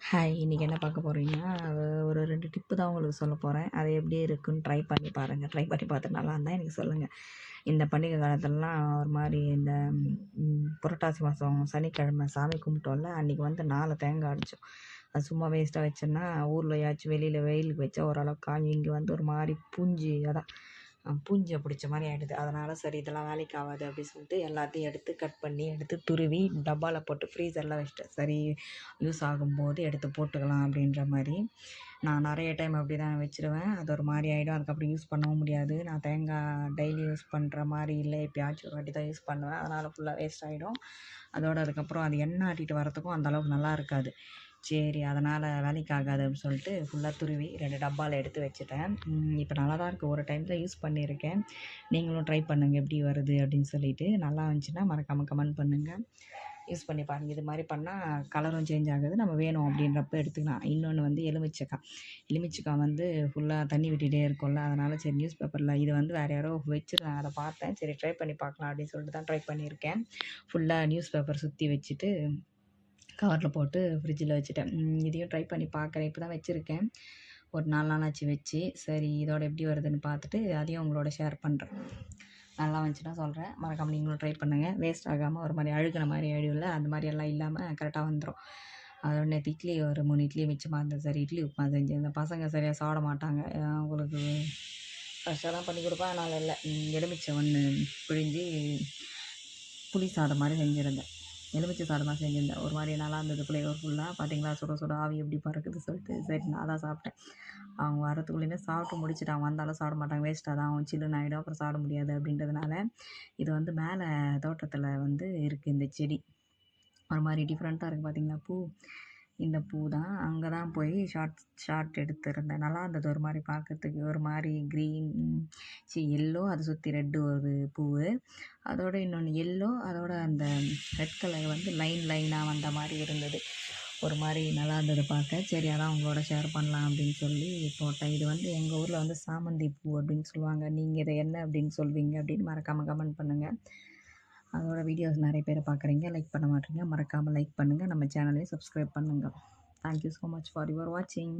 Hi! இன்னைக்கு என்ன பார்க்க போறீங்கன்னா, ஒரு 2 டிப்பு தான் உங்களுக்கு சொல்லப் போறேன். அது எப்படி இருக்குன்னு ட்ரை பண்ணி பாருங்க. ட்ரை பண்ணி பார்த்துட்டு நல்லா இருந்தா எனக்கு சொல்லுங்க. இந்த பண்டிகை காலத்துலலாம் ஒரு மாரி இந்த புரட்டாசி மாதம் சனிக்கிழமை சாமி கும்பிட்டோம்ல, அன்னைக்கு வந்து 4 தேங்காய் உடைச்சோம். அது சும்மா வேஸ்ட்டா வச்சோன்னா, ஊர்லயாச்சும் வெளியில வெயிலுக்கு வச்சா ஓரளவுக்கு காயும். இங்கே வந்து ஒரு மாரி பூஞ்சி அதான் பூஞ்சை பிடிச்ச மாரி ஆயிடுது. அதனால சரி இதெல்லாம் வேலைக்கு ஆகாது அப்படின்னு சொல்லிட்டு எல்லாத்தையும் எடுத்து கட் பண்ணி எடுத்து துருவி டப்பால போட்டு ஃப்ரீசர்ல வச்சுட்டேன். சரி யூஸ் ஆகும்போது எடுத்து போட்டுக்கலாம் அப்படின்ற மாரி. நான் நெறைய டைம் அப்படி தான் வச்சுருவேன். அது ஒரு மாரி ஆயிடும். அதுக்கப்புறம் யூஸ் பண்ணவும் முடியாது. நான் தேங்காய் டெய்லி யூஸ் பண்ணுற மாரி இல்ல. எப்பயாச்சும் ஒரு வாட்டி தான் யூஸ் பண்ணுவேன். அதனால ஃபுல்லா வேஸ்ட் ஆயிடும். அதோட அதுக்கப்புறம் அது எண்ணெய் ஆட்டிட்டு வரத்துக்கும் அந்த அளவுக்கு நல்லா இருக்காது. சரி அதனால் வேலைக்கு ஆகாது அப்படின்னு சொல்லிட்டு ஃபுல்லாக துருவி 2 டப்பால எடுத்து வச்சுட்டேன். இப்போ நல்லா தான் இருக்குது. ஒரு டைம் தான் யூஸ் பண்ணியிருக்கேன். நீங்களும் ட்ரை பண்ணுங்கள் எப்படி வருது அப்படின்னு சொல்லிட்டு. நல்லா இருந்துச்சுன்னா மறக்காமல் கமெண்ட் பண்ணுங்கள். யூஸ் பண்ணி பாருங்கள். இது மாதிரி பண்ணால் கலரும் சேஞ்ச் ஆகுது. நம்ம வேணும் அப்படின்றப்ப எடுத்துக்கலாம். இன்னொன்று வந்து எலுமிச்சக்காய். எலுமிச்சக்காய் வந்து ஃபுல்லாக தண்ணி விட்டுட்டே இருக்கும்ல, அதனால் சரி நியூஸ் பேப்பரில் இது வந்து வேறு யாரோ வச்சுருந்தாங்க. அதை பார்த்தேன். சரி ட்ரை பண்ணி பார்க்கலாம் அப்படின்னு சொல்லிட்டு தான் ட்ரை பண்ணியிருக்கேன். ஃபுல்லாக நியூஸ் பேப்பர் சுற்றி வச்சுட்டு கவரில் போட்டு ஃப்ரிட்ஜில் வச்சுட்டேன். இதையும் ட்ரை பண்ணி பார்க்குறேன். இப்போ தான் வச்சுருக்கேன். ஒரு 4 நாளாச்சு வச்சு. சரி இதோட எப்படி வருதுன்னு பார்த்துட்டு அதையும் உங்களோட ஷேர் பண்ணுறேன். நல்லா வந்துச்சுன்னா சொல்கிறேன். மறக்காமல் நீங்களும் ட்ரை பண்ணுங்கள். வேஸ்ட் ஆகாமல் ஒரு மாதிரி அழுகுன மாதிரி ஆகிடும்ல, அந்த மாதிரியெல்லாம் இல்லாமல் கரெக்டாக வந்துடும். அதோட நேற்று இட்லி ஒரு 3 இட்லி மிச்சமாக இருந்தது. சரி இட்லி உப்புமா செஞ்சேன். இந்த பசங்க சரியாக சாப்பிட மாட்டாங்க. அவங்களுக்கு ஃப்ரெஷ்ஷாக தான் பண்ணி கொடுப்பேன். அதனால் இல்லை எலுமிச்சை ஒன்று பிழிஞ்சு புளி சாதம் மாதிரி செஞ்சுருந்தேன். எலுமிச்சை சாதமாக செஞ்சுருந்தேன். ஒரு மாதிரி நல்லா இருந்தது ஃப்ளேவர்ஃபுல்லாக. பார்த்தீங்களா சுட சுட ஆவி எப்படி பறக்குது சொல்லிட்டு. சரி நான் தான் சாப்பிட்டேன். அவங்க வரத்துக்குள்ளேயுமே சாப்பிட்டு முடிச்சுட்டாங்க. வந்தாலும் சாப்பிட மாட்டாங்க. வேஸ்ட்டாக தான் ஆகும். சில்லுன்னு ஆகிடும். அப்புறம் சாப்பிட முடியாது அப்படின்றதுனால. இது வந்து மேலே தோட்டத்தில் வந்து இருக்குது இந்த செடி. ஒரு மாதிரி டிஃப்ரெண்ட்டாக இருக்குது பார்த்தீங்களா பூ. இந்த பூ தான் அங்கே தான் போய் ஷார்ட் எடுத்திருந்தேன். நல்லா இருந்தது ஒரு மாதிரி பார்க்கறதுக்கு. ஒரு மாதிரி க்ரீன் எல்லோ அதை சுற்றி ரெட்டு ஒரு பூவு. அதோட இன்னொன்று எல்லோ அதோட அந்த ரெட் கலர் வந்து லைனாக வந்த மாதிரி இருந்தது. ஒரு மாதிரி நல்லா இருந்தது பார்க்க. சரி அதான் உங்களோட ஷேர் பண்ணலாம் அப்படின்னு சொல்லி போட்டேன். இது வந்து எங்கள் ஊரில் வந்து சாமந்தி பூ அப்படின்னு சொல்லுவாங்க. நீங்கள் இதை என்ன அப்படின்னு சொல்வீங்க அப்படின்னு மறக்காமல் கமெண்ட் பண்ணுங்கள். அதோட வீடியோஸ் நிறைய பேர் பார்க்குறீங்க, லைக் பண்ண மாட்டீங்க. மறக்காமல் லைக் பண்ணுங்கள். நம்ம சேனலையும் சப்ஸ்கிரைப் பண்ணுங்கள். Thank you so much for your வாட்சிங்.